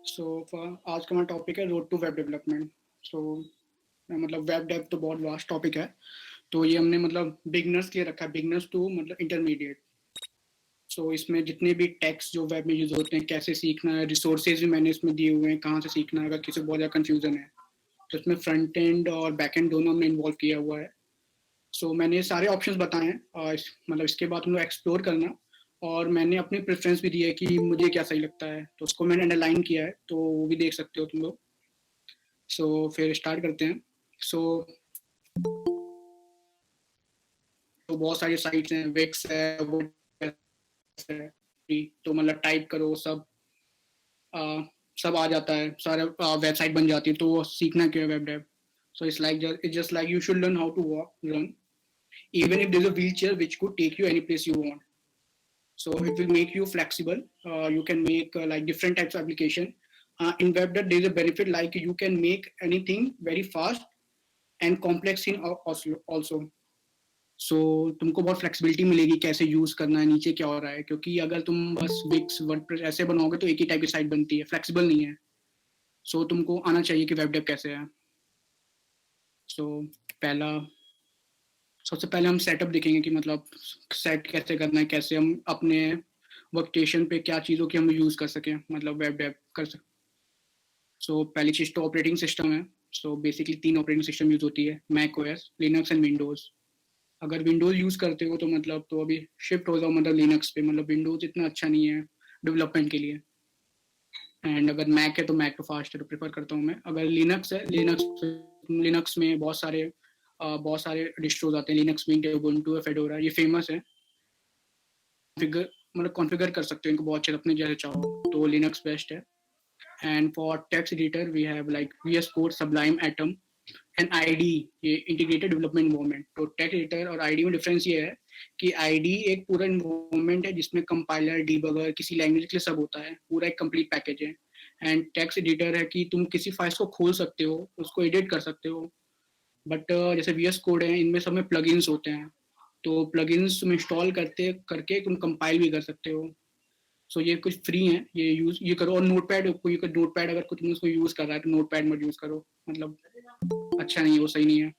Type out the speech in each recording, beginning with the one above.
सो आज का हमारा टॉपिक है रोड टू वेब डेवलपमेंट। सो मतलब वेब डेव तो बहुत वास्ट टॉपिक है। तो ये हमने मतलब बिगनर्स के लिए रखा है, बिगनर्स टू मतलब इंटरमीडिएट। सो इसमें जितने भी टेक्स्ट जो वेब में यूज होते हैं, कैसे सीखना है, रिसोर्सेज भी मैंने इसमें दिए हुए हैं, कहाँ से सीखना है अगर किसी को बहुत ज़्यादा कन्फ्यूजन है। तो इसमें फ्रंट एंड और बैक एंड दोनों हमने इन्वॉल्व किया हुआ है। सो मैंने सारे ऑप्शंस बताए हैं और मतलब इसके बाद तुम लोग एक्सप्लोर करना। और मैंने अपनी प्रेफरेंस भी दी है कि मुझे क्या सही लगता है, तो उसको मैंने अंडरलाइन किया है, तो वो भी देख सकते हो तुम लोग। सो फिर स्टार्ट करते हैं। सो तो बहुत सारी साइट्स हैं, विक्स है, वो है, तो मतलब टाइप करो सब आ, सब आ जाता है, सारे वेबसाइट बन जाती है। तो वो सीखना क्यों है web dev. So it's just like you should learn how to walk run even if there's a wheelchair which could take you any place you want. So it will make you flexible. You can make like different types of application. In WebDev, there's a benefit like you can make anything very fast and complex in also. So तुमको बहुत flexibility मिलेगी कैसे use करना है, नीचे क्या हो रहा है, क्योंकि अगर तुम बस विक्स वर्डप्रेस ऐसे बनाओगे तो एक ही टाइप की साइट बनती है, फ्लेक्सिबल नहीं है। सो तुमको आना चाहिए कि वेब डेव कैसे है। सो पहला सबसे पहले हम सेटअप देखेंगे कि मतलब सेट कैसे करना है, कैसे हम अपने वर्क स्टेशन पे क्या चीज़ों की हम यूज़ कर सकें, मतलब वेब डेव कर सकें। सो पहली चीज़ तो ऑपरेटिंग सिस्टम है। So basically 3 operating system use होती है, Mac OS, Linux and Windows. अगर विंडोज़ यूज़ करते हो तो मतलब तो अभी शिफ्ट हो जाओ मतलब लिनक्स पे, मतलब विंडोज़ इतना अच्छा नहीं है डेवलपमेंट के लिए। एंड अगर मैक है तो मैक तो फास्ट है, तो प्रेफर करता हूँ मैं। अगर लिनक्स है, लिनक्स में बहुत सारे डिस्ट्रोज आते हैं, लिनक्स विंग, उबुंटू है, फेडोरा, ये फेमस है। फिगर मतलब कॉन्फ़िगर कर सकते हो इनको बहुत अच्छे अपने जैसे चाहो, तो लिनक्स बेस्ट है। And for text editor we have like VS code, Sublime, Atom and IDE, ये इंटीग्रेटेड डेवलपमेंट इन्वायरमेंट। तो टेक्स्ट एडिटर और आईडी में डिफरेंस ये है कि आईडी एक पूरा इन्वायरमेंट है जिसमें कंपाइलर, डीबगर, किसी लैंग्वेज के लिए सब होता है, पूरा एक कंप्लीट पैकेज है। एंड टेक्स्ट एडिटर है कि तुम किसी फाइल्स को खोल सकते हो, उसको एडिट कर सकते हो। बट जैसे VS कोड है, इनमें सब में प्लगइन्स होते हैं, तो प्लगइन्स तुम इंस्टॉल करते करके तुम कंपाइल भी कर सकते हो। सो ये कुछ फ्री है, ये करो। और नोटपैड, कोई नोटपैड अगर तुम उसको यूज कर रहा है तो नोटपैड मत यूज करो, मतलब अच्छा नहीं है, वो सही नहीं है।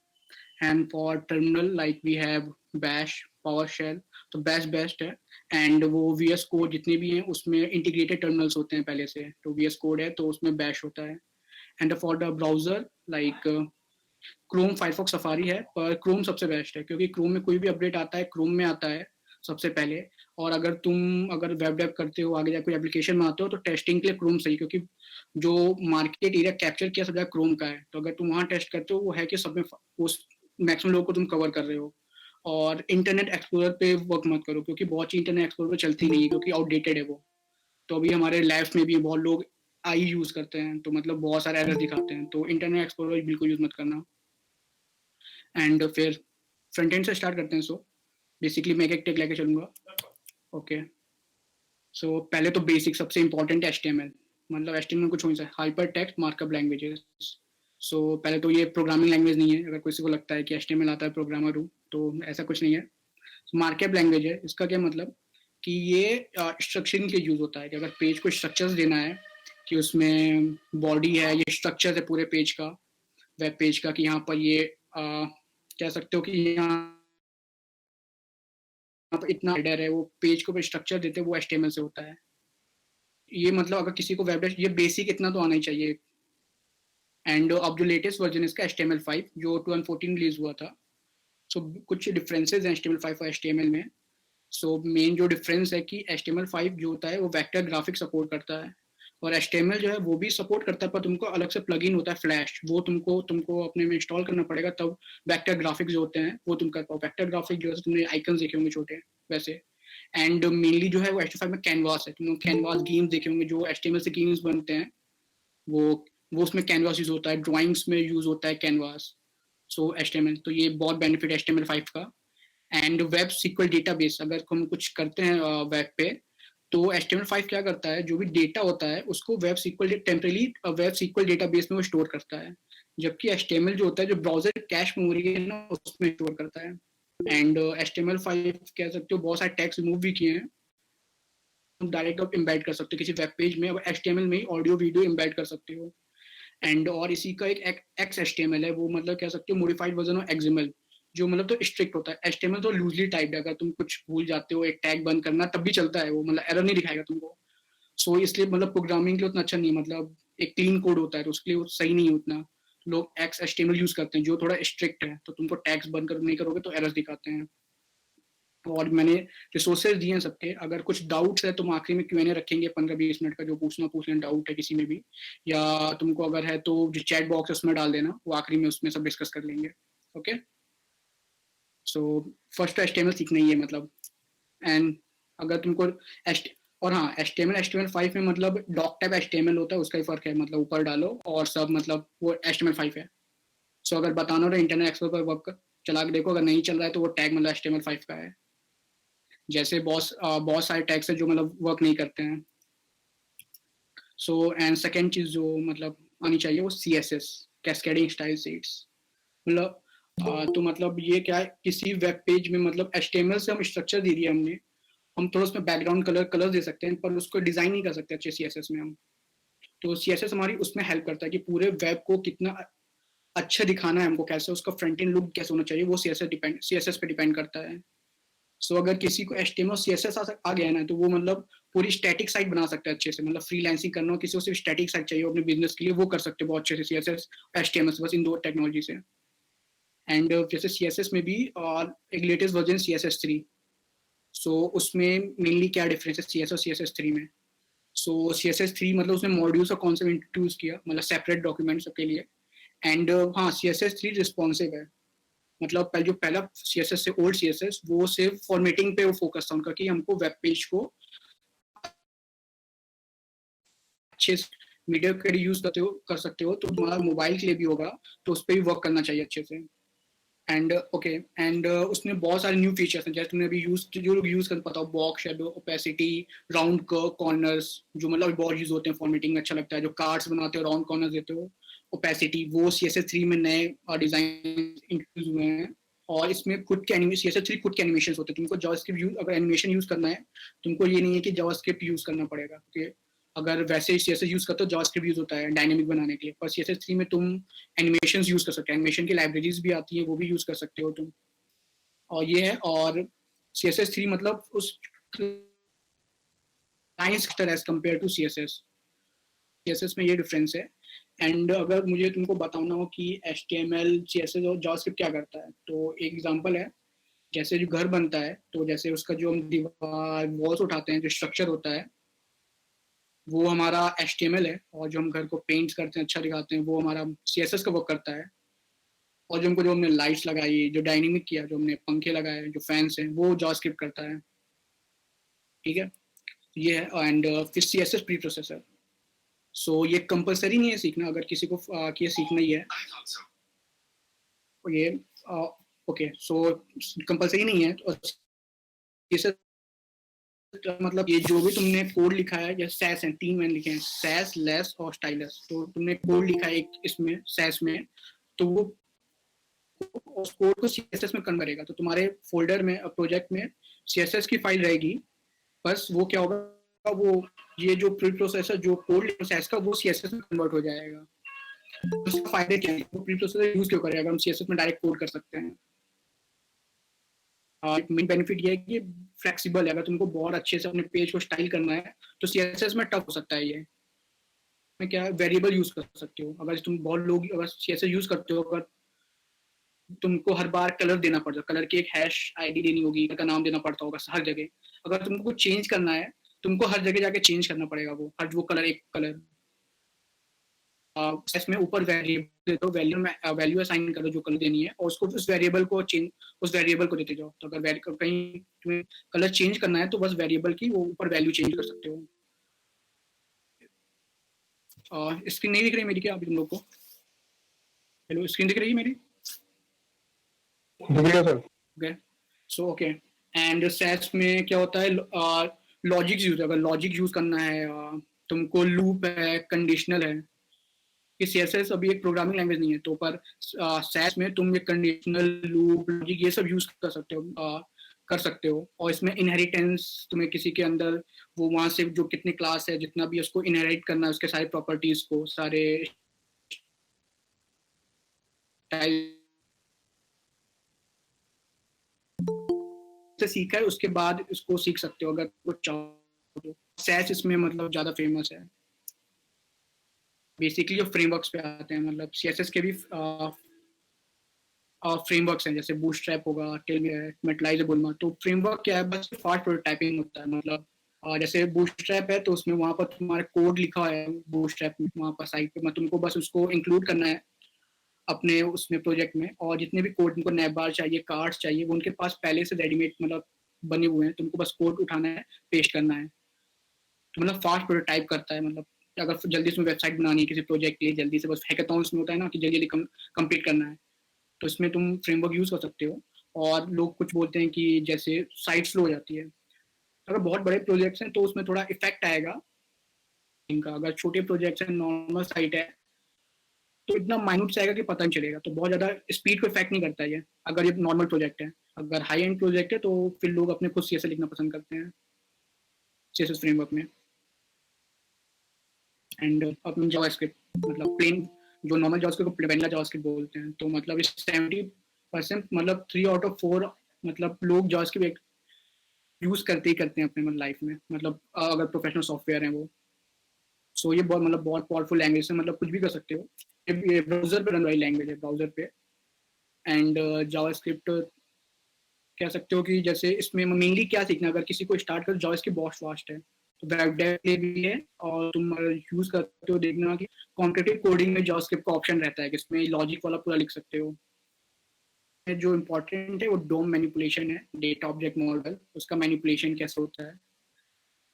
And for terminal like we have bash, PowerShell, तो बैश बेस्ट है। एंड वो VS कोड जितने भी हैं उसमें इंटीग्रेटेड टर्मिनल्स होते हैं पहले से, तो VS कोड है तो उसमें बैश होता है। And for the browser like Chrome, Firefox, safari है, पर क्रोम सबसे बेस्ट है क्योंकि क्रोम में कोई भी अपडेट आता है क्रोम में आता है सबसे पहले। और अगर वेब डेव करते हो, आगे जाकर कोई एप्लीकेशन बनाते हो, तो टेस्टिंग के लिए क्रोम सही, क्योंकि जो मार्केट एरिया कैप्चर किया सब जगह क्रोम का है। तो अगर तुम वहाँ टेस्ट करते हो, वो है कि सब में उस मैक्सिमम लोगों को तुम कवर कर रहे हो। और इंटरनेट एक्सप्लोरर पे वर्क मत करो, क्योंकि बहुत चीज इंटरनेट एक्सप्लोरर पे चलती नहीं है, क्योंकि आउटडेटेड है वो। तो अभी हमारे लैब्स में भी बहुत लोग आई यूज करते हैं, तो मतलब बहुत सारे एरर दिखाते हैं, तो इंटरनेट एक्सप्लोरर बिल्कुल यूज मत करना। एंड फिर फ्रंट एंड से स्टार्ट करते हैं। सो बेसिकली मैं एक टेक लेके चलूंगा। ओके। सो पहले तो बेसिक सबसे इंपॉर्टेंट है HTML। मतलब HTML कुछ हो नहीं सकता, हाइपर टेक्स्ट मार्कअप लैंग्वेजेस। सो पहले तो ये प्रोग्रामिंग लैंग्वेज नहीं है, अगर किसी को लगता है कि HTML आता है प्रोग्रामर हूँ, तो ऐसा कुछ नहीं है। मार्कअप लैंग्वेज है, इसका क्या मतलब कि ये स्ट्रक्चरिंग के यूज होता है, कि अगर पेज को स्ट्रक्चर्स देना है, कि उसमें बॉडी है, ये स्ट्रक्चर है पूरे पेज का, वेब पेज का, कि यहाँ पर ये कह सकते हो कि यहाँ पर इतना हेडर है, वो पेज को स्ट्रक्चर देते हैं, वो HTML से होता है। ये मतलब अगर किसी को वेब, ये बेसिक इतना तो आना ही चाहिए। एंड अब जो लेटेस्ट वर्जन इसका HTML5 जो 2014 रिलीज हुआ था। सो कुछ डिफरेंसेस हैं HTML5 और HTML में। सो मेन जो डिफरेंस है कि HTML5 जो होता है वो वेक्टर ग्राफिक सपोर्ट करता है, और HTML जो है वो भी सपोर्ट करता है, पर तुमको अलग से प्लगइन होता है फ्लैश, वो तुमको तुमको अपने में इंस्टॉल करना पड़ेगा, तब वेक्टर ग्राफिक्स जो होते हैं वो तुम कर पाओ। वेक्टर ग्राफिक जो है तुमने आइकन्स देखे होंगे छोटे वैसे। एंड मेनली जो है वो HTML5 में कैनवास है, तुम कैनवास गेम्स देखे होंगे, जो HTML से गेम्स बनते हैं, वो वो उसमें कैनवास यूज होता है, ड्राइंग्स में यूज होता है कैनवास। सो HTML, तो ये बहुत बेनिफिट है HTML5 का। एंड वेब सीक्वल डेटाबेस, अगर हम कुछ करते हैं वेब पे, तो HTML5 क्या करता है, जो भी डेटा होता है उसको web SQL temporarily web SQL database में वो स्टोर करता है, जबकि HTML जो होता है जो ब्राउजर कैश मेमोरी है ना उसमें स्टोर करता है। एंड HTML5 कह सकते हो बहुत सारे टैग्स रिमूव भी किए हैं, डायरेक्ट आप इम्बेड कर सकते हो किसी वेब पेज में, अब HTML में ऑडियो वीडियो इम्बेड कर सकते हो। एंड और इसी का एक XHTML है, वो मतलब कह सकते हो मॉडिफाइड वर्जन ऑफ XML, जो मतलब तो स्ट्रिक्ट होता है। HTML तो लूजली टाइप्ड है, अगर तुम कुछ भूल जाते हो एक टैग बंद करना तब भी चलता है वो, मतलब एरर नहीं दिखाएगा तुमको। सो इसलिए मतलब प्रोग्रामिंग के लिए उतना अच्छा नहीं है, मतलब एक क्लीन कोड होता है तो उसके लिए सही नहीं है उतना। लोग XHTML यूज करते हैं जो थोड़ा स्ट्रिक्ट है, तो तुमको टैग्स बंद कर नहीं करोगे तो एरर्स दिखाते हैं। और मैंने रिसोर्सेज दिए हैं सबके, अगर कुछ डाउट्स है तो हम आखिरी में Q&A रखेंगे 15-20 मिनट का, जो पूछ लें डाउट है किसी में भी, या तुमको अगर है तो जो चैट बॉक्स है उसमें डाल देना, वो आखिरी में उसमें सब डिस्कस कर लेंगे। ओके, सो फर्स्ट तो HTML सीखना ही है मतलब। एंड अगर तुमको और हाँ, HTML5 में मतलब डॉक टाइप HTML होता है, उसका ही फर्क है, मतलब ऊपर डालो और सब, मतलब वो HTML5 है। सो अगर बताना रहे इंटरनेट एक्सप्लोरर पर वर्क चला के देखो, अगर नहीं चल रहा है तो वो टैग मतलब HTML5 का है। जैसे बहुत सारे टैग्स है जो मतलब वर्क नहीं करते हैं। सो एंड सेकेंड चीज जो मतलब आनी चाहिए वो CSS, कैस्केडिंग स्टाइल शीट्स। मतलब तो मतलब ये क्या है, किसी वेब पेज में मतलब HTML से हम स्ट्रक्चर दे दिया हमने, हम थोड़ा उसमें बैकग्राउंड कलर दे सकते हैं, पर उसको डिजाइन नहीं कर सकते अच्छे CSS में हम। तो CSS हमारी उसमें हेल्प करता है कि पूरे वेब को कितना अच्छा दिखाना है हमको, कैसे उसका फ्रंट एंड लुक कैसे होना चाहिए, वो CSS पे डिपेंड करता है। सो अगर किसी को HTML और CSS आ गया ना, तो वो मतलब पूरी स्टैटिक साइट बना सकता है अच्छे से, मतलब फ्रीलांसिंग करना हो, किसी को सिर्फ स्टैटिक साइट चाहिए अपने बिजनेस के लिए, वो कर सकते हैं बहुत अच्छे से CSS HTML से, बस इन दो टेक्नोलॉजी से। एंड जैसे CSS में भी एक लेटेस्ट वर्जन CSS3। सो उसमें मेनली क्या डिफरेंस है CS और CSS3 में। सो CSS3 मतलब उसने मॉड्यूल्स और कॉन्सेप्ट इंट्रोड्यूस किया, मतलब सेपरेट डॉक्यूमेंट्स के लिए। एंड हाँ, CSS3 रिस्पॉन्सिव है, मतलब जो पहला CSS से ओल्ड CSS वो सिर्फ फॉर्मेटिंग पे वो फोकस था उनका, कि हमको वेब पेज को अच्छे मीडिया के लिए यूज कर सकते हो, तो तुम्हारा मोबाइल के लिए भी होगा, तो उस पर भी वर्क करना चाहिए अच्छे से। एंड ओके, एंड उसमें बहुत सारे न्यू फीचर्स हैं, जैसे तुमने अभी जो लोग यूज कर पता हो, box, shadow, opacity, round corners, जो मतलब बहुत यूज होते हैं फॉर्मेटिंग में, अच्छा लगता है, जो कार्ड्स बनाते हो राउंड कॉर्नर्स देते हो, ओपेसिटी, वो CSS3 में नए डिजाइन इंट्रोड्यूस हुए हैं। और इसमें खुद के CSS3 खुद के एनिमेशन होते हैं, तुमको जावास्क्रिप्ट यूज, अगर एनिमेशन यूज करना है तुमको ये नहीं है कि जावास्क्रिप्ट यूज करना पड़ेगा, क्योंकि अगर वैसे ही CSS यूज करते हो जावास्क्रिप्ट यूज होता है डायनेमिक बनाने के लिए, पर CSS3 में तुम एनिमेशन यूज कर सकते हो, एनिमेशन की लाइब्रेरीज भी आती है, वो भी यूज कर सकते हो तुम। और ये है, और CSS3 मतलब उस एज कम्पेयर टू CSS में ये डिफरेंस है। एंड अगर मुझे तुमको बताना हो कि HTML, CSS और जावास्क्रिप्ट क्या करता है, तो एक एग्जांपल है, जैसे जो घर बनता है, तो जैसे उसका जो हम दीवार वॉल्स उठाते हैं, जो स्ट्रक्चर होता है वो हमारा HTML है, और जो हम घर को पेंट करते हैं, अच्छा दिखाते हैं, वो हमारा CSS का वर्क करता है। और जो हमने लाइट्स लगाई, जो डायनेमिक किया, जो हमने पंखे लगाए, जो फैंस हैं, वो जावास्क्रिप्ट करता है। ठीक है, ये है। एंड फिर CSS प्री प्रोसेसर। सो ये कंपलसरी नहीं है सीखना, अगर किसी को कि ये सीखना ही है, तो ये ओके, सो कंपलसरी नहीं है। और CSS मतलब ये जो भी तुमने कोड लिखा है, जैसे सैस है, 3 मैंने लिखे हैं, सैस, लेस और स्टाइलस, तो तुमने कोड लिखा है एक इसमें सैस में, तो वो उस कोड को CSS में कन्वर्ट करेगा, तो तुम्हारे फोल्डर में, प्रोजेक्ट में CSS की फाइल रहेगी, बस वो क्या होगा, वो ये जो प्री प्रोसेसर जो कोड प्रोसेस का, वो CSS में कन्वर्ट हो जाएगा। तो उसके फायदे क्या है, वो प्री प्रोसेसर यूज क्यों करेगा, हम CSS में डायरेक्ट कोड कर सकते हैं। मेन बेनिफिट ये है कि फ्लेक्सिबल है, अगर तुमको बहुत अच्छे से अपने पेज को स्टाइल करना है तो CSS में टफ हो सकता है ये, में क्या वेरिएबल यूज कर सकते हो, अगर तुम बहुत लोग अगर CSS यूज करते हो, अगर तुमको हर बार कलर देना पड़ता है, कलर की एक हैश आईडी देनी होगी, का नाम देना पड़ता होगा हर जगह, अगर तुमको चेंज करना है तुमको हर जगह जाके चेंज करना पड़ेगा, वो कलर, एक कलर इसमें ऊपर वेरिएबल दे दो, वैल्यू असाइन करो जो कलर देनी है, और उसको उस वेरिएबल को देते जाओ, तो अगर कहीं तुम्हें कलर चेंज करना है तो बस वेरिएबल की वो ऊपर वैल्यू चेंज कर सकते हो। स्क्रीन नहीं दिख रही मेरी क्या अभी तुम लोग को? हेलो, स्क्रीन दिख रही है मेरी? Okay, so okay. And sets में क्या होता है, लॉजिक यूज, अगर लॉजिक यूज करना है, तुमको लूप है, कंडीशनल है, कि CSS अभी एक प्रोग्रामिंग लैंग्वेज नहीं है, तो पर सैस में तुम ये कंडीशनल, लूप, लॉजिक, ये सब यूज कर सकते हो। कर सकते हो। और इसमें इनहेरिटेंस तुम्हें किसी के अंदर वो वहां से जो कितने क्लास है जितना भी उसको इनहेरिट करना है, उसके सारे प्रॉपर्टीज को, सारे से सीखा है उसके बाद इसको सीख सकते हो अगर कुछ चाहो तो। सैस इसमें मतलब ज्यादा फेमस है। बेसिकली जो फ्रेमवर्क्स पे आते हैं, मतलब सीएसएस के भी फ्रेमवर्क्स हैं, जैसे बूटस्ट्रैप होगा, मेटलाइज बुलमा। तो फ्रेमवर्क क्या है, बस फास्ट प्रोटोटाइपिंग होता है। मतलब जैसे बूटस्ट्रैप है तो उसमें वहां पर तुम्हारा कोड लिखा है बूटस्ट्रैप में, वहां पर साइट पे, तुमको बस उसको इंक्लूड करना है अपने उसमें प्रोजेक्ट में। और जितने भी कोड तुमको नैपबार चाहिए, कार्ड्स चाहिए, वो उनके पास पहले से रेडीमेड मतलब बने हुए हैं, तुमको बस कोड उठाना है, पेस्ट करना है। तो मतलब फास्ट प्रोटोटाइप करता है। मतलब अगर जल्दी से वेबसाइट बनानी है किसी प्रोजेक्ट के लिए, जल्दी से, बस हैकाथॉन्स में होता है ना कि जल्दी जल्दी कंप्लीट करना है, तो इसमें तुम फ्रेमवर्क यूज कर सकते हो। और लोग कुछ बोलते हैं कि जैसे साइट स्लो हो जाती है, अगर बहुत बड़े प्रोजेक्ट्स हैं तो उसमें थोड़ा इफेक्ट आएगा इनका। अगर छोटे प्रोजेक्ट्स हैं, नॉर्मल साइट है, तो इतना माइन्यूट से आएगा कि पता नहीं चलेगा, तो बहुत ज्यादा स्पीड को इफेक्ट नहीं करता है ये, अगर ये नॉर्मल प्रोजेक्ट है। अगर हाई एंड प्रोजेक्ट है तो फिर लोग अपने खुद सीएसएस लिखना पसंद करते हैं सीएसएस फ्रेमवर्क में। एंड अपनी जावास्क्रिप्ट, मतलब प्लेन जो नॉर्मल जावास्क्रिप्ट को वेनिला जावास्क्रिप्ट बोलते हैं, तो मतलब इस 70%, मतलब 3 आउट ऑफ 4 मतलब लोग जावास्क्रिप्ट यूज करते ही करते हैं अपने मतलब लाइफ में, मतलब अगर प्रोफेशनल सॉफ्टवेयर है वो। सो ये बहुत मतलब बहुत पावरफुल लैंग्वेज है, मतलब कुछ भी कर सकते हो। ये ब्राउजर पे रन वाली लैंग्वेज है, ब्राउजर पे। एंड जावास्क्रिप्ट कह सकते हो कि जैसे इसमें मेनली क्या सीखना, अगर किसी को स्टार्ट कर, जावास्क्रिप्ट बहुत फास्ट है, तो वेब डेव के लिए भी है। और तुम यूज करते हो, देखना कि कॉम्पिटिटिव कोडिंग में जावास्क्रिप्ट का ऑप्शन रहता है कि इसमें लॉजिक वाला पूरा लिख सकते हो। जो इम्पोर्टेंट है वो डोम मैनिपुलेशन है, डेटा ऑब्जेक्ट मॉडल, उसका मैनिपुलेशन कैसे होता है,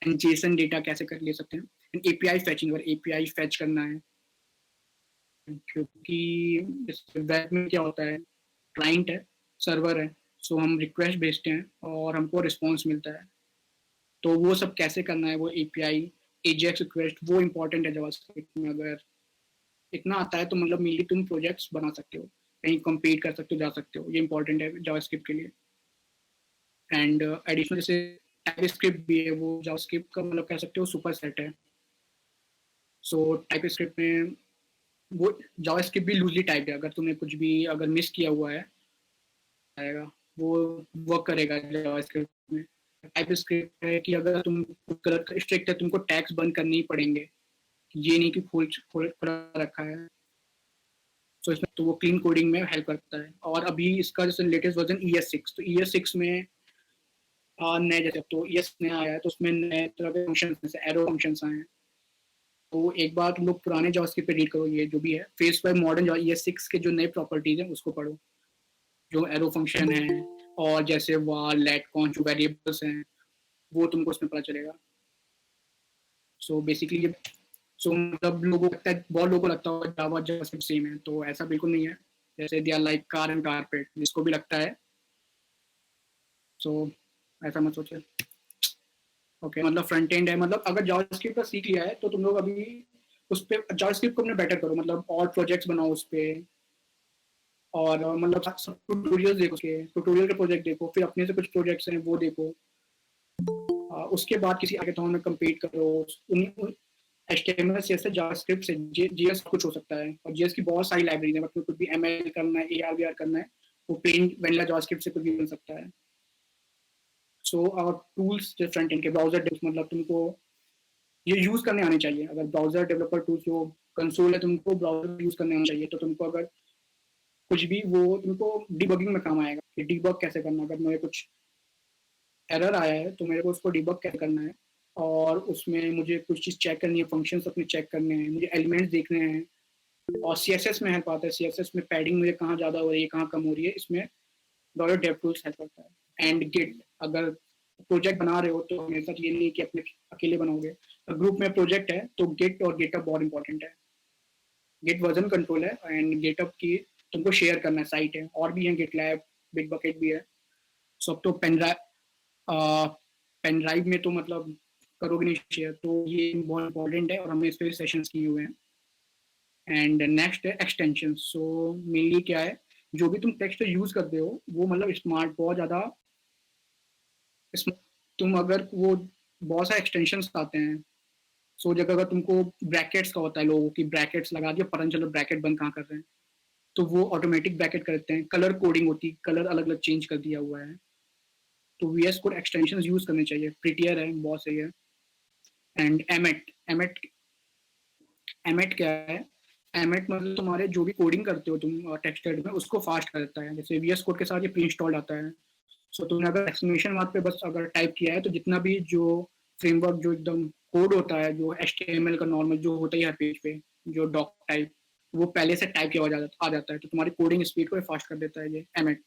एंड जेसन डेटा कैसे कर ले सकते हैं, एपीआई फेचिंग, अगर एपीआई फेच करना है, क्योंकि वेब में क्या होता है, क्लाइंट है, सर्वर है, सो हम रिक्वेस्ट भेजते हैं और हमको रिस्पॉन्स मिलता है। तो वो सब कैसे करना है, वो एपीआई, एजेक्स रिक्वेस्ट, वो इम्पोर्टेंट है जावास्क्रिप्ट में। अगर इतना आता है तो मतलब मेनली तुम प्रोजेक्ट्स बना सकते हो, कहीं कम्पीट कर सकते हो, जा सकते हो। ये इंपॉर्टेंट है जावास्क्रिप्ट के लिए। एंड एडिशनल जैसे टाइपस्क्रिप्ट भी है, वो जावास्क्रिप्ट का मतलब कह सकते हो सुपर सेट है। सो टाइपस्क्रिप्ट में वो जावास्क्रिप्ट भी लूजली टाइप है, अगर तुमने कुछ भी अगर मिस किया हुआ है आएगा, वो वर्क करेगा जावास्क्रिप्ट में। टाइपस्क्रिप्ट है कि अगर तुम गलत स्ट्रिक्ट है, तुमको टैग्स बंद करने ही पड़ेंगे, ये नहीं कि खोल खोल खुला रखा है। सो इसमें तो वो क्लीन कोडिंग में हेल्प करता है। और अभी इसका जैसे लेटेस्ट वर्जन ES6, तो ES6 में नए, जैसे तो ES नया आया है तो उसमें नए तरह के फंक्शन जैसे एरो फंक्शन आए हैं। तो एक बार तुम लोग पुराने जावास्क्रिप्ट पे रीड करो, ये जो भी है फेस बाय मॉडर्न ES6 के जो नए प्रॉपर्टीज हैं उसको पढ़ो, जो एरो फंक्शन है और जैसे वार लेट कौन जो वेरिएबल्स हैं, वो तुमको उसमें पता चलेगा। सो बेसिकली ये, सो मतलब लोगों को लगता है, बहुत लोगों को लगता है जावा जावास्क्रिप्ट सेम है, तो ऐसा बिल्कुल नहीं है। जैसे they are like car and carpet, जिसको भी लगता है, सो ऐसा मत सोचिए। ओके, मतलब फ्रंट एंड है, मतलब अगर जावास्क्रिप्ट का सीख लिया है तो तुम लोग अभी उस पर जावास्क्रिप्ट को अपने बेटर करो, मतलब और प्रोजेक्ट्स बनाओ उस पर। और मतलब सब ट्यूटोरियल देखो, उसके ट्यूटोरियल के प्रोजेक्ट देखो, फिर अपने से कुछ प्रोजेक्ट्स हैं वो देखो। उसके बाद किसी हैकाथॉन में कम्पीट करो। HTML CSS जावास्क्रिप्ट से JS कुछ हो सकता है, और JS की बहुत सारी लाइब्रेरी है, मतलब कुछ भी ML करना है, AR करना है, वो प्लेन वेनिला जावास्क्रिप्ट से कुछ भी बन सकता है। सो टूल्स जो फ्रंट एंड के ब्राउजर, मतलब तुमको ये यूज करने आने चाहिए। अगर ब्राउजर डेवलपर टूल्स जो कंसोल है, तुमको ब्राउजर यूज करने आना चाहिए, तो तुमको अगर कुछ भी वो तुमको डिबगिंग में काम आएगा कि डिबग कैसे करना। अगर मुझे कुछ एरर आया है तो मेरे को उसको डिबग कैसे करना है, और उसमें मुझे कुछ चीज़ चेक करनी है, फंक्शंस अपने चेक करने हैं, मुझे एलिमेंट्स देखने हैं। और CSS में हेल्प आता है, CSS में पैडिंग मुझे कहाँ ज़्यादा हो रही है, कहाँ कम हो रही है, इसमें डॉलर डेव टूल्स हेल्प करता है। एंड गिट, अगर प्रोजेक्ट बना रहे हो तो हमेशा ये नहीं कि अपने अकेले बनाओगे, ग्रुप में प्रोजेक्ट है तो गिट और गिटअप बहुत इंपॉर्टेंट है। गिट वर्जन कंट्रोल है, एंड गिटअप की तुमको शेयर करना है, साइट है, और भी है, गिट लैब, बिग बकेट भी है। सब तो पेन ड्राइव में तो मतलब करोगे नहीं शेयर, तो ये बहुत इंपॉर्टेंट है और हमने इस पर सेशंस किए हुए हैं। एंड नेक्स्ट है एक्सटेंशन। सो मेनली क्या है, जो भी तुम टेक्स्ट यूज करते हो वो मतलब स्मार्ट, बहुत ज़्यादा इसमें तुम अगर वो बहुत सारे एक्सटेंशंस आते हैं, सो जगह अगर तुमको ब्रैकेट्स का होता है, लोगों की ब्रैकेट्स लगा दिया, पता नहीं चलो ब्रैकेट बंद कहाँ कर रहे हैं, तो वो ऑटोमेटिक ब्रैकेट करते हैं। कलर कोडिंग होती है, कलर अलग अलग चेंज कर दिया हुआ है, तो VS कोड एक्सटेंशन यूज करने चाहिए। प्रिटियर है, बहुत सही है। एंड एमेट एमेट एमेट क्या है? एमेट मतलब तुम्हारे जो भी कोडिंग करते हो तुम टेक्स्ट एडिटर में, उसको फास्ट करता है। जैसे VS कोड के साथ ये प्री इंस्टॉल्ड आता है, सो तुमने अगर एक्सक्लेमेशन मार्क पे बस अगर टाइप किया है, तो जितना भी जो फ्रेमवर्क जो एकदम कोड होता है, जो HTML का नॉर्मल जो होता है हर पेज पे, जो डॉक टाइप, वो पहले से टाइप किया आ जाता है, तो तुम्हारी कोडिंग स्पीड को फास्ट कर देता है ये एमेट।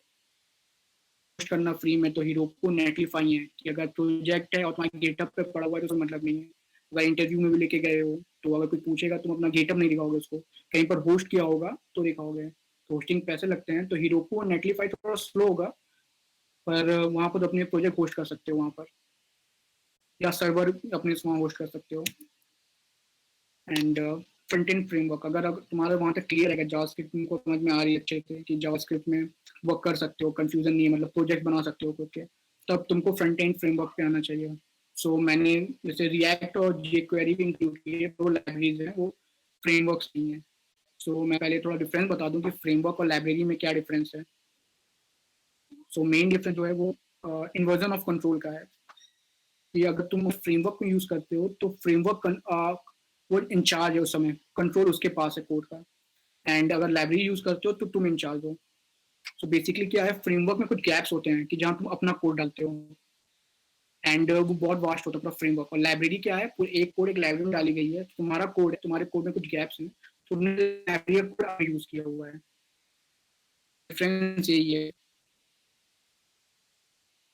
करना फ्री में तो हीरोको नेटलीफाई है कि अगर प्रोजेक्ट है और तुम्हारे गेटअप पे पड़ा हुआ है तो मतलब नहीं है। अगर इंटरव्यू में भी लेके गए हो, तो अगर कोई पूछेगा, तुम अपना गेटअप नहीं दिखाओगे उसको, कहीं पर होस्ट किया होगा तो दिखाओगे। तो होस्टिंग पैसे लगते हैं, तो हीरोको और नेटलीफाई थोड़ा स्लो होगा, पर वहाँ पर अपने प्रोजेक्ट होस्ट कर सकते हो वहाँ पर, या सर्वर अपने वहाँ होस्ट कर सकते हो। एंड फ्रंट एंड फ्रेमवर्क, अगर तुम्हारा वहाँ तक क्लियर है, जावास्क्रिप्ट तुमको समझ में आ रही है अच्छे से कि जावास्क्रिप्ट में वर्क कर सकते हो, कंफ्यूजन नहीं है, मतलब प्रोजेक्ट बना सकते हो खुद के, तब तुमको फ्रंट एंड फ्रेमवर्क पे आना चाहिए। सो मैंने जैसे रिएक्ट और जेक्वेरी भी इंक्लूड किए, वो लाइब्रेरीज हैं, वो फ्रेमवर्क्स नहीं है। सो मैं पहले थोड़ा डिफरेंस बता दूं कि फ्रेमवर्क और लाइब्रेरी में क्या डिफरेंस है। सो मेन डिफरेंस जो है वो इन्वर्जन ऑफ कंट्रोल का है, कि अगर तुम फ्रेमवर्क में यूज करते हो तो फ्रेमवर्क वो इंचार्ज है उस समय, कंट्रोल उसके पास है कोड का। एंड अगर लाइब्रेरी यूज करते हो तो तुम इंचार्ज हो। सो बेसिकली क्या है, फ्रेमवर्क में कुछ गैप्स होते हैं कि जहाँ तुम अपना कोड डालते हो, एंड वो बहुत वास्ट होता है पूरा फ्रेमवर्क। और लाइब्रेरी क्या है, एक कोड एक लाइब्रेरी में डाली गई है, तुम्हारा कोड है, तुम्हारे कोड में कुछ गैप्स हैं, तो तुमने लाइब्रेरी कोड यूज किया हुआ है। डिफरेंस यही है।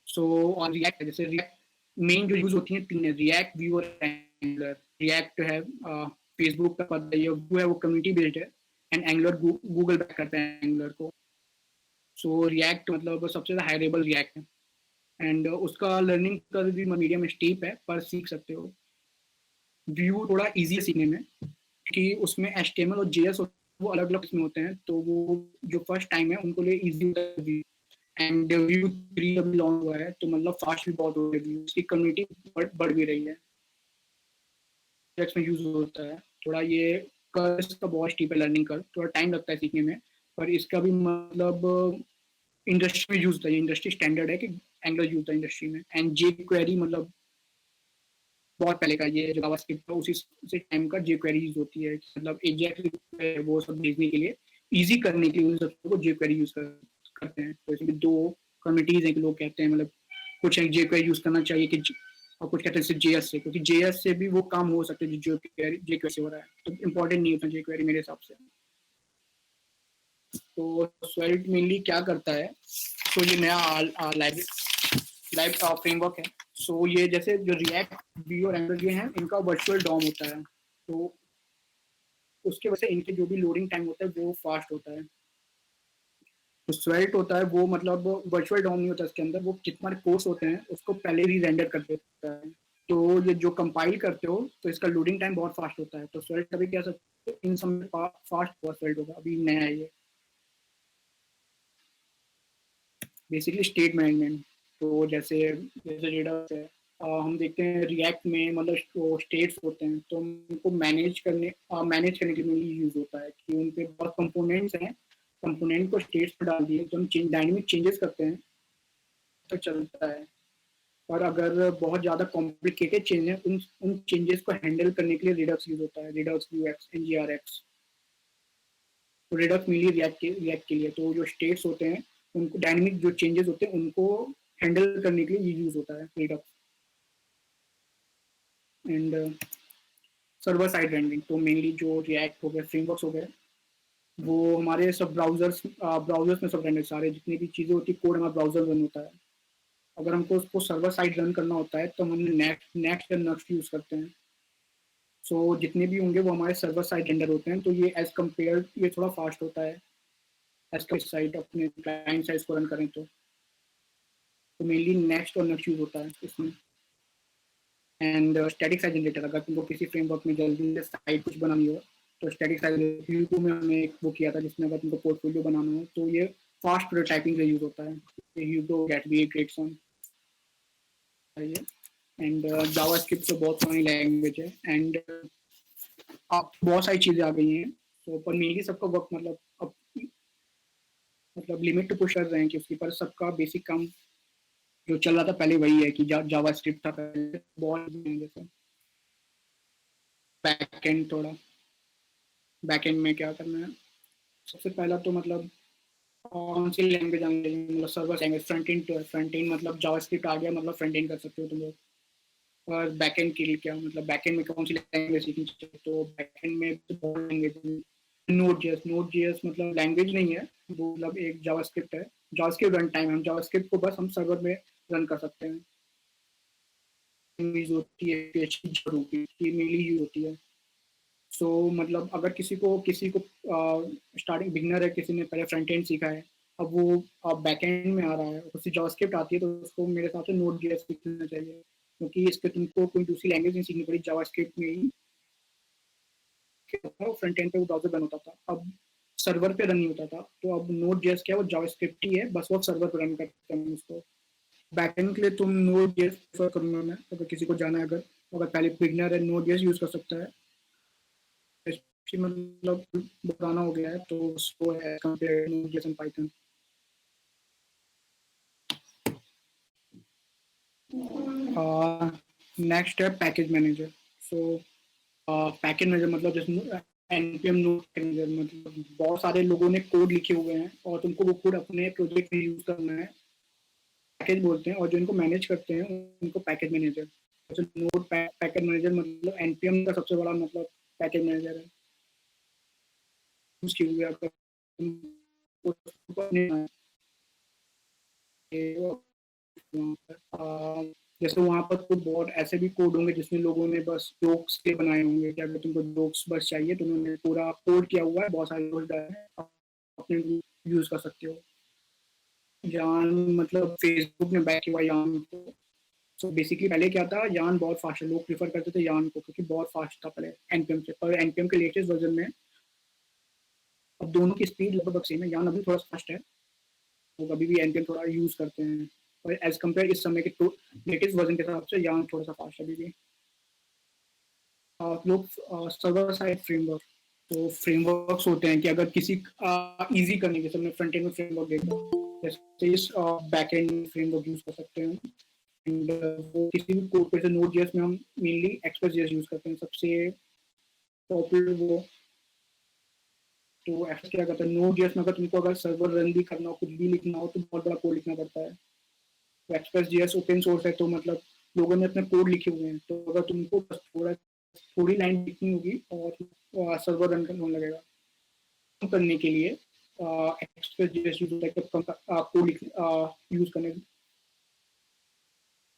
सो और रिएक्ट, जैसे रिएक्ट मेन जो यूज होती है तीन है, रिएक्ट, व्यू और एंगुलर। रिएक्ट है फेसबुक का पता है, व्यू है वो कम्युनिटी बेस्ड है, एंड एंगुलर गूगल बैक करता है एंगुलर को। सो रिएक्ट मतलब सबसे ज़्यादा हाई लेवल रिएक्ट है, एंड उसका लर्निंग का भी मीडियम स्टीप है, पर सीख सकते हो। व्यू थोड़ा इजी है सीखने में, कि उसमें HTML और JS वो अलग अलग इसमें होते हैं, तो वो जो फर्स्ट टाइम है उनको लिए इजी होता है व्यू। एंड व्यू 3 अभी लॉन्च हुआ है, तो मतलब फास्ट भी बहुत हो रही है, उसकी कम्युनिटी बढ़ भी रही है, में यूज होता है। थोड़ा ये कर इसका बहुत स्टीप है लर्निंग कर, थोड़ा टाइम लगता है सीखने में, पर इसका भी मतलब इंडस्ट्री में यूज होता है, इंडस्ट्री स्टैंडर्ड है कि एंगुलर यूज होता है इंडस्ट्री में। एंड जे क्वेरी मतलब बहुत पहले का, ये जावास्क्रिप्ट का उसी टाइम का जे क्वेरी यूज होती है, मतलब एजेक्स वो सब भेजने के लिए, इजी करने के लिए उन सबको जे क्वेरी यूज करते हैं। तो इसमें दो कम्युनिटीज हैं कि लोग कहते हैं, मतलब कुछ जे क्वेरी यूज करना चाहिए कि, और कुछ कहते हैं सिर्फ JS से, क्योंकि JS से भी वो काम हो सकते हैं जो जे क्वेरी से हो रहा है, तो इम्पोर्टेंट नहीं होता जे क्वेरी मेरे हिसाब से। तो स्वेल्ट मेनली क्या करता है, तो ये नया लाइव फ्रेमवर्क है। सो ये जैसे जो रिएक्ट, वी और एंगुलर ये हैं, इनका वर्चुअल डॉम होता है, तो उसके वजह से इनके जो भी लोडिंग टाइम होता है वो फास्ट होता है। तो स्वेल्ट होता है वो मतलब वर्चुअल डॉम नहीं होता, इसके अंदर वो जितना कोर्स होते हैं उसको पहले ही रेंडर कर देता है, तो ये जो कंपाइल करते हो तो इसका लोडिंग टाइम बहुत फास्ट होता है। तो स्वेल्ट अभी कह सकते हो इन सब फास्ट हुआ स्वेल्ट होगा, अभी नया है ये। बेसिकली स्टेट मैनेजमेंट, तो जैसे जैसे डेटा है, हम देखते हैं रिएक्ट में मतलब स्टेट्स होते हैं, तो उनको मैनेज करने के लिए यूज होता है, कि उन पे बहुत कंपोनेंट्स हैं, कंपोनेंट को स्टेट्स पर डाल दिए तो हम डायनेमिक चेंजेस करते हैं तो चलता है। और अगर बहुत ज़्यादा कॉम्प्लिकेटेड चेंज है, उन उन चेंजेस को हैंडल करने के लिए रिडक्स यूज होता है, रिडक्स, UX, NGRX। तो रिडक्स मिली रिएक्ट के लिए, तो जो स्टेट्स होते हैं उनको डायनेमिक जो चेंजेस होते हैं उनको हैंडल करने के लिए ये यूज होता है Redux. And server side rendering, तो मेनली जो रिएक्ट हो गया, फ्रेमवर्क्स हो गए, वो हमारे सब ब्राउजर्स में सब रेंडर, सारे जितनी भी चीज़ें होती है कोड हमारा ब्राउजर रन होता है। अगर हमको उसको सर्वर साइड रन करना होता है तो हम नेक्स्ट या नक्स्ट यूज़ करते हैं। सो जितने भी होंगे वो हमारे सर्वर साइड रेंडर होते हैं, तो ये एज कम्पेयर ये थोड़ा फास्ट होता है एज कम्पेयर साइड अपने क्लाइंट साइड को रन करें तो मेनली नेक्स्ट और नेक्स्ट यूज होता है इसमें। एंड स्टैटिक साइट जनरेटर, अगर तुमको किसी फ्रेमवर्क में जल्दी से साइट कुछ बनानी हो, तो स्टैटिक साइट ह्यूगो में हमने एक वो किया था, जिसमें अगर तुमको पोर्टफोलियो बनाना हो तो ये फास्ट प्रोटोटाइपिंग का यूज होता है, ह्यूगो गेटबी ग्रेटसन। है एंड जावास्क्रिप्ट तो बहुत पुरानी लैंग्वेज है एंड अब बहुत सारी चीज़ें आ गई हैं तो पर मेनली सबका वर्क अब लिमिट पुश कर रहे हैं कि उसके पर सबका बेसिक काम जो चल रहा था पहले वही है कि जावास्क्रिप्ट था पहले बहुत जैसे बैकएंड थोड़ा बैकएंड में क्या करना है सबसे पहला तो कौन सी लैंग्वेज आनी चाहिए सर्वर लैंग्वेज फ्रंट एंड तो है फ्रंट एंड जावास्क्रिप्ट आ गया फ्रंट एंड कर सकते हो तुम लोग और बैकएंड के लिए क्या बैकएंड में कौन सी लैंग्वेज सीखनी चाहिए तो बैकएंड में तो बहुत लैंग्वेज नोड जेएस लैंग्वेज नहीं है वो एक जावास्क्रिप्ट है जावास्क्रिप्ट रन टाइम हम जावास्क्रिप्ट को बस हम सर्वर में रन कर सकते हैं यूज होती है PHP की मेनली यूज होती है सो अगर किसी को स्टार्टिंग बिगनर है किसी ने पहले फ्रंट एंड सीखा है अब वो बैक एंड में आ रहा है उससे जावास्क्रिप्ट आती है तो उसको मेरे हिसाब से नोड जेएस सीखना चाहिए क्योंकि इसके तुमको कोई दूसरी लैंग्वेज नहीं सीखनी पड़ी जावास्क्रिप्ट में ही फ्रंट एंड पे वो ब्राउजर रन होता था अब सर्वर पे रन नहीं होता था तो अब नोड जेएस क्या है वो जावास्क्रिप्ट ही है बस वो सर्वर पे रन करते हैं उसको बैकएंड के लिए तुम नोड जेएस प्रेफर करूंगा मैं अगर किसी को जाना है अगर पहले बिगनर है नोड जेएस यूज कर सकता है कि पुराना हो गया है तो उसको है compare Node JS and Python next है package manager so package manager जैसे npm नोड मैनेजर बहुत सारे लोगों ने कोड लिखे हुए हैं और तुमको वो कोड अपने प्रोजेक्ट में यूज करना है पैकेज बोलते हैं और जो इनको मैनेज करते हैं उनको package manager node package manager npm का सबसे बड़ा पैकेज मैनेजर है उसकी जैसे वहाँ पर कुछ बहुत ऐसे भी कोड होंगे जिसमें लोगों ने बस जोक्स के बनाए होंगे कि अगर तुमको जोक्स बस चाहिए तो उन्होंने पूरा कोड किया हुआ है बहुत सारे जोक्स डाले हैं अपने यूज कर सकते हो यान फेसबुक ने बैक किया यान को सो बेसिकली पहले क्या था यान बहुत फास्ट है लोग प्रीफर करते थे यान को क्योंकि बहुत फास्ट था पहले एनपीएम से पर एनपीएम के लेटेस्ट वर्जन में अब दोनों की स्पीड लगभग सेम है यान अभी थोड़ा फास्ट है तो कभी भी एनपीएम थोड़ा यूज करते हैं और एज कम्पेयर इस समय के लेटेस्ट वर्जन के हिसाब से यान थोड़ा सा फास्ट है अभी भी लोग सर्वर साइड फ्रेमवर्क तो फ्रेमवर्क्स होते हैं कि अगर किसी इजी करने के समय फ्रंट एंड में फ्रेमवर्क देखा जैसे इस बैक एंड फ्रेमवर्क यूज कर सकते हैं एंड वो किसी भी कोड जैसे नोड जेएस में हम मेनली एक्सप्रेस जेएस यूज करते हैं सबसे पॉपुलर वो तो ऐसा क्या करता है नोड जेएस में अगर तुमको अगर सर्वर रन भी करना हो कुछ भी लिखना हो तो बहुत बड़ा कोड लिखना पड़ता है तो एक्सप्रेस जेएस ओपन सोर्स है तो लोगों ने अपने कोड लिखे हुए हैं तो अगर तुमको थोड़ी लाइन लिखनी होगी और सर्वर रन करने लगेगा करने के लिए express JS use code use करने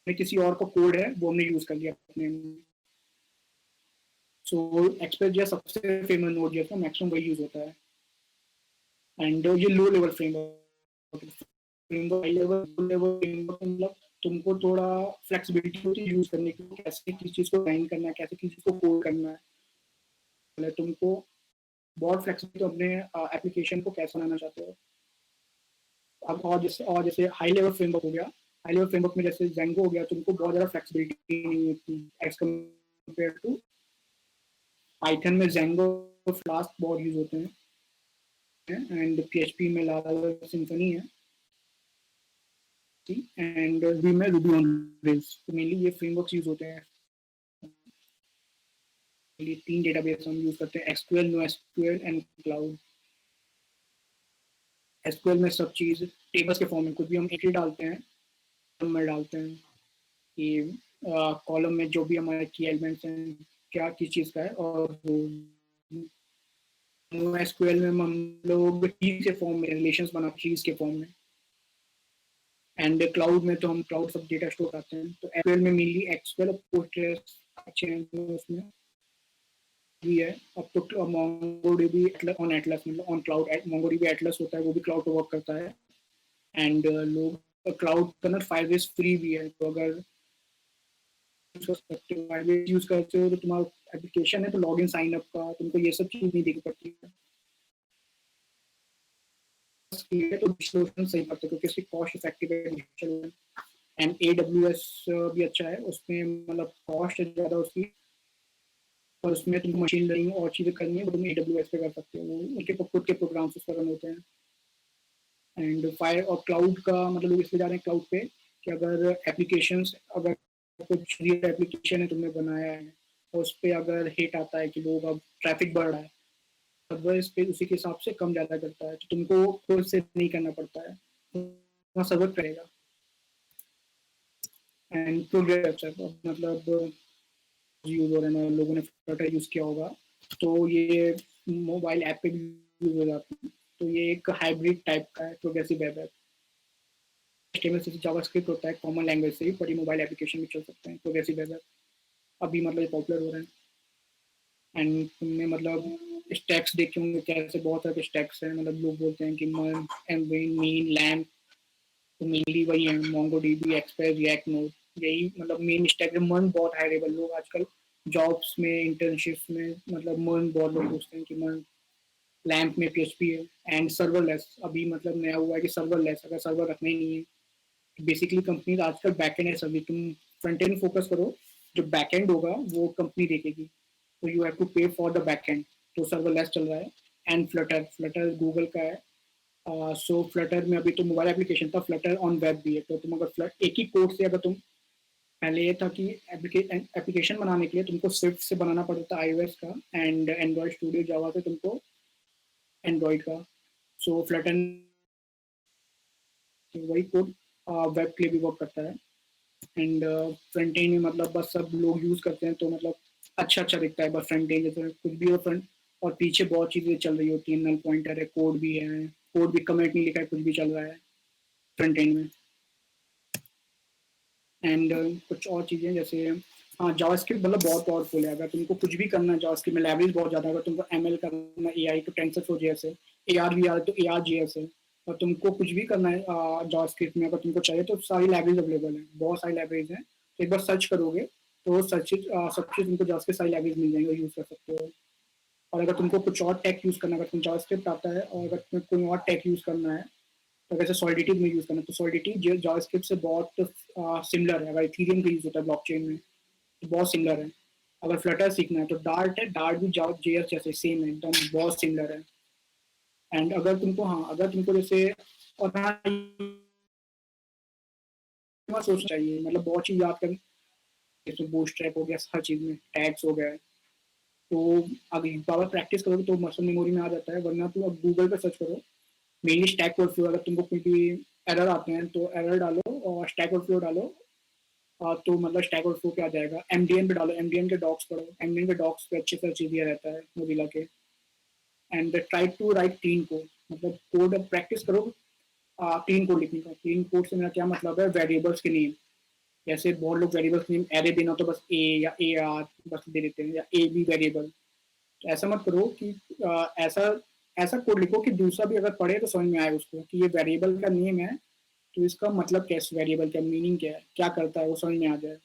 किसी और का कोड है वो हमने यूज कर लिया अपने सो एक्सप्रेस जेएस सबसे फेमस नोड जेएस का मैक्सिमम वही यूज होता है एंड ये low level framework high level framework तुमको थोड़ा फ्लेक्सिबिलिटी होती है यूज करने की कैसे किस चीज को लाइन करना है कैसे किस चीज को कोड करना है तुमको बहुत फ्लेक्सिबिलिटी अपने एप्लीकेशन को कैसे बनाना चाहते हो अब और जैसे हाई लेवल फ्रेमवर्क हो गया हाई लेवल फ्रेमवर्क में जैसे जेंगो हो गया तुमको बहुत ज़्यादा फ्लेक्सिबिलिटी नहीं होती एज कम्पेयर टू पाइथन में जेंगो फ्लास्क बहुत यूज होते हैं एंड PHP में लारावेल सिम्फनी है एंड वी में रूबी ऑन रेल्स तो मेनली ये फ्रेमवर्क्स यूज होते हैं ये 3 डेटाबेस हम यूज करते हैं SQL NoSQL and cloud SQL में सब चीज़ टेबल्स के फॉर्म में कुछ भी हम एंट्री डालते हैं में डालते हैं कि कॉलम में जो भी हमारे की एलिमेंट्स हैं क्या किस चीज़ का है और NoSQL में हम लोग कीज के फॉर्म में रिलेशंस बनाते कीज के फॉर्म में एंड क्लाउड में तो हम क्लाउड सब डेटा स्टोर करते हैं तो एसक्यूएल में मेनली एक्सक्यूएल और पोस्टग्रेस अच्छे हैं उसमें भी है अब तो MongoDB on Atlas on cloud MongoDB Atlas होता है वो भी क्लाउड पर वर्क करता है एंड लोग क्लाउड का फाइवेज फ्री भी है तो अगर यूज करते हो तो तुम्हारा एप्लीकेशन है तो लॉगिन साइन अप का तुमको ये सब चीज नहीं देखनी पड़ती है तो सही पड़ता है क्योंकि इसकी कॉस्ट इफेक्टिव है एंड AWS भी अच्छा है, उसमें मतलब कॉस्ट है ज़्यादा उसकी, और उसमें तुमको मशीन लर्निंग और चीज़ें करनी है, तो तुम AWS पे कर सकते हो, वो उनके खुद के प्रोग्राम्स उस पर रन होते हैं। एंड फायर और क्लाउड का मतलब लोग इसलिए जा रहे हैं क्लाउड पे कि अगर एप्लीकेशंस, अगर कुछ रियल एप्लीकेशन है तुमने बनाया है और उस पर अगर हिट आता है कि लोग अब ट्रैफिक बढ़ रहा है, सर्वर इस पे उसी के हिसाब से कम ज़्यादा करता है, तो तुमको खुद से नहीं करना पड़ता है, वहाँ सर्वर करेगा। एंड प्रोग्रेस मतलब यूज हो रहे हैं, लोगों ने फ्लटर यूज़ किया होगा, तो ये मोबाइल ऐप पे भी यूज हो जाता है, तो ये एक हाइब्रिड टाइप का है प्रोग्रेसिव वेब ऐप। HTML से जावास्क्रिप्ट होता है कॉमन लैंग्वेज से ही, बड़ी मोबाइल एप्लीकेशन भी चल सकते हैं प्रोग्रेसिव वेब ऐप। अभी मतलब ये पॉपुलर हो रहे हैं। एंड तुमने मतलब स्टैक्स देखे होंगे कैसे, बहुत सारे स्टैक्स हैं, मतलब लोग बोलते हैं कि मन एंड मीन लैम्प, तो मेनली वही है Mongo dB, express, react node, यही मतलब मेन स्टैक है। मन बहुत हाई लेवल, लोग आजकल जॉब्स में, इंटर्नशिप्स में मतलब मन बहुत लोग पूछते हैं कि मन, लैम्प में PHP है। एंड सर्वरलेस अभी मतलब नया हुआ है कि सर्वरलेस, अगर सर्वर रखना ही नहीं है, बेसिकली कंपनी आजकल बैकएंड है सभी, तुम फ्रंट एंड फोकस करो, जो बैकएंड होगा वो कंपनी देखेगी, तो यू हैव टू पे फॉर द बैकएंड, तो सर्वरलेस चल रहा है। एंड फ्लटर, फ्लटर गूगल का है। सो फ्लटर में अभी तो मोबाइल एप्लीकेशन था, फ्लटर ऑन वेब भी है, तो तुम अगर एक ही कोड से, अगर तुम, पहले ये था कि एप्लीकेशन बनाने के लिए तुमको स्विफ्ट से बनाना पड़ता था iOS का, एंड एंड्रॉइड स्टूडियो जावा से तुमको एंड्रॉइड का। सो फ्लटर वही कोड वेब के लिए भी वर्क करता है। एंड फ्रंट एंड में मतलब बस सब लोग यूज करते हैं, तो मतलब अच्छा अच्छा दिखता है बस फ्रंट एंड, जैसे कुछ भी हो फ्रंट, और पीछे बहुत चीजें चल रही होती है, नल पॉइंटर है, कोड भी है, कोड भी कमेंट नहीं लिखा है, कुछ भी चल रहा है फ्रंट एंड में। एंड कुछ और चीजें जैसे, हाँ जावास्क्रिप्ट मतलब बहुत पावरफुल है, अगर तुमको कुछ भी करना है जावास्क्रिप्ट में, लाइब्रेरीज बहुत ज्यादा है, अगर तुमको ML करना है, AI तो TensorFlow.js है, AR VR तो ARJS है, और तुमको कुछ भी करना है जावास्क्रिप्ट में, अगर तुमको चाहिए तो सारी लाइब्रेरीज अवेलेबल है, बहुत सारी लाइब्रेरीज हैं, तो एक बार सर्च करोगे तो सर्च सब चीज तुमको जावास्क्रिप्ट सारी लाइब्रेरीज मिल जाएंगे, यूज कर सकते हो। और अगर तुमको कुछ और टेक यूज करना है, अगर तुम जावास्क्रिप्ट आता है और अगर तुम्हें कोई और टेक यूज करना है, तो वैसे सॉलिडिटी में यूज करना है, तो सॉलिडिटी जावास्क्रिप्ट से बहुत सिमिलर है, अगर इथीरियम का यूज होता है ब्लॉकचेन में, तो बहुत सिमिलर है। अगर फ्लटर सीखना है तो डार्ट है, डार्ट भी जावा JS जैसे सेम है, एकदम बहुत सिमिलर है। एंड अगर तुमको, हाँ अगर तुमको जैसे, और हाँ सोचना चाहिए, मतलब बहुत चीज याद कर, जैसे बूटस्ट्रैप हो गया, हर चीज में टैग्स हो गया, तो अगर बाबा प्रैक्टिस करोगे तो मसल मेमोरी में आ जाता है, वरना तुम अब गूगल पे सर्च करो मेनली स्टैक ओवरफ्लो, अगर तुमको कोई भी एरर आते हैं तो एरर डालो और स्टैक ओवरफ्लो डालो, तो मतलब स्टैक ओवरफ्लो पे आ जाएगा। MDN पे डालो, MDN के डॉक्स पढ़ो, MDN के डॉक्स पे अच्छे से चीज दिया रहता है मोजिला के। And try to write clean code, मतलब कोड प्रैक्टिस करो क्लीन कोड लिखने का। क्लीन कोड से मेरा क्या मतलब है, वेरिएबल्स के नेम, जैसे बहुत लोग वेरिएबल्स नेम एरे देना तो बस A या AR बस दे देते हैं, या AB वेरिएबल, तो ऐसा मत करो कि ऐसा ऐसा कोड लिखो कि दूसरा भी अगर पढ़े तो समझ में आए उसको कि ये वेरिएबल का नेम है, तो इसका मतलब कैसे, वेरिएबल का मीनिंग क्या है, क्या करता है, वो समझ में आ जाए।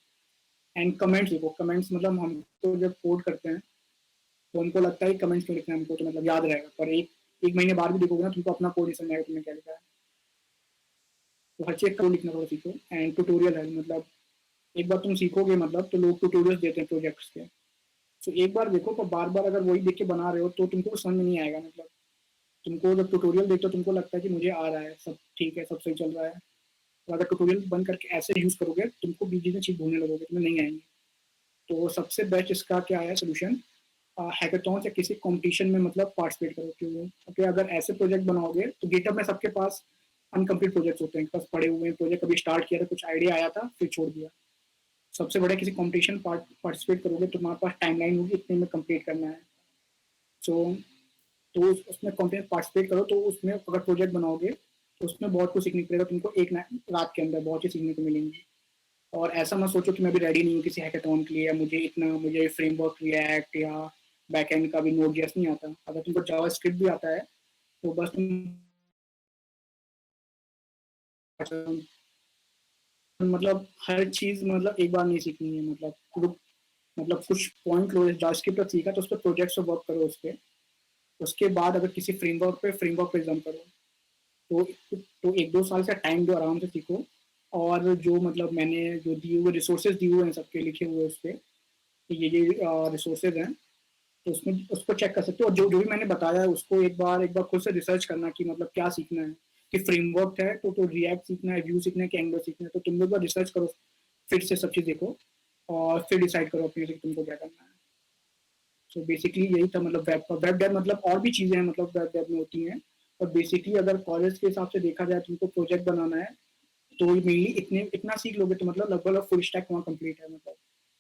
एंड कमेंट्स लिखो, कमेंट्स मतलब हम तो जब कोड करते हैं तो उनको लगता है कि कमेंट्स क्यों लिखना है हमको, तो मतलब याद रहेगा, पर एक महीने बाद भी देखोगे ना, तुमको अपना कोड नहीं समझ आएगा तुमने क्या लिखा है। तो हर चीज कोड लिखना थोड़ा सीखो। एंड ट्यूटोरियल है, मतलब एक बार तुम सीखोगे मतलब, तो लोग ट्यूटोरियल्स देते हैं प्रोजेक्ट्स के, तो एक बार देखो, पर बार बार अगर वही देख के बना रहे हो तो तुमको समझ में नहीं आएगा, मतलब तुमको जब ट्यूटोरियल देखते हो तुमको लगता है कि मुझे आ रहा है, सब ठीक है, सब सही चल रहा है, तो अगर ट्यूटोरियल बंद करके ऐसे यूज करोगे, तुमको बीच में चीज भूलने लगोगे, तुम्हें नहीं आएंगे। तो सबसे बेस्ट इसका क्या है सोल्यूशन, हैकाथॉन या किसी कंपटीशन में मतलब पार्टिसिपेट करो, क्योंकि अगर ऐसे प्रोजेक्ट बनाओगे तो गिटहब में सबके पास अनकम्प्लीट प्रोजेक्ट्स होते हैं, बस पड़े हुए हैं प्रोजेक्ट, कभी स्टार्ट किया था, कुछ आइडिया आया था, फिर छोड़ दिया। सबसे बड़ा किसी कंपटीशन पार्टिसिपेट करोगे तो तुम्हारे पास टाइमलाइन होगी, इतने में कंप्लीट करना है। सो तो उसमें कंपनी पार्टिसिपेट करो, तो उसमें अगर प्रोजेक्ट बनाओगे तो उसमें बहुत कुछ सीखने को मिलेगा तुमको, एक रात के अंदर बहुत चीज सीखने को मिलेंगी। और ऐसा मत सोचो कि मैं भी रेडी नहीं हूँ किसी हैकाथॉन के लिए, या मुझे फ्रेमवर्क रिएक्ट या बैकएंड का भी नोड जेएस नहीं आता। अगर तुमको जावास्क्रिप्ट भी आता है तो बस तुम मतलब हर चीज मतलब एक बार नहीं सीखनी है, मतलब कुछ पॉइंट लो, जावास्क्रिप्ट पर सीखा तो उस पर प्रोजेक्ट्स पे वर्क करो, उस पर उसके बाद अगर किसी फ्रेमवर्क पे जम करो, तो 1-2 साल का टाइम दो, आराम से सीखो। और जो मतलब मैंने जो दिए हुए रिसोर्सेज दिए हुए हैं सबके लिखे हुए उस पे, तो ये रिसोर्सेज हैं, तो उसमें उसको चेक कर सकते हो। और जो जो भी मैंने बताया है उसको एक बार खुद से रिसर्च करना कि मतलब क्या सीखना है, कि फ्रेमवर्क है तो रिएक्ट सीखना है, व्यू सीखना है कि एंगुलर सीखना है, तो तुम लोग रिसर्च करो, फिर से सब चीज़ देखो और फिर डिसाइड करो अपने से कि तुमको क्या करना है। सो बेसिकली यही था, मतलब वेब डेव मतलब और भी चीज़ें हैं मतलब वेब डेव में होती हैं, और बेसिकली अगर कॉलेज के हिसाब से देखा जाए तुमको प्रोजेक्ट बनाना है तो मेनली इतना सीख लोगे तो मतलब लगभग फुल स्टैक वहाँ कंप्लीट है मतलब।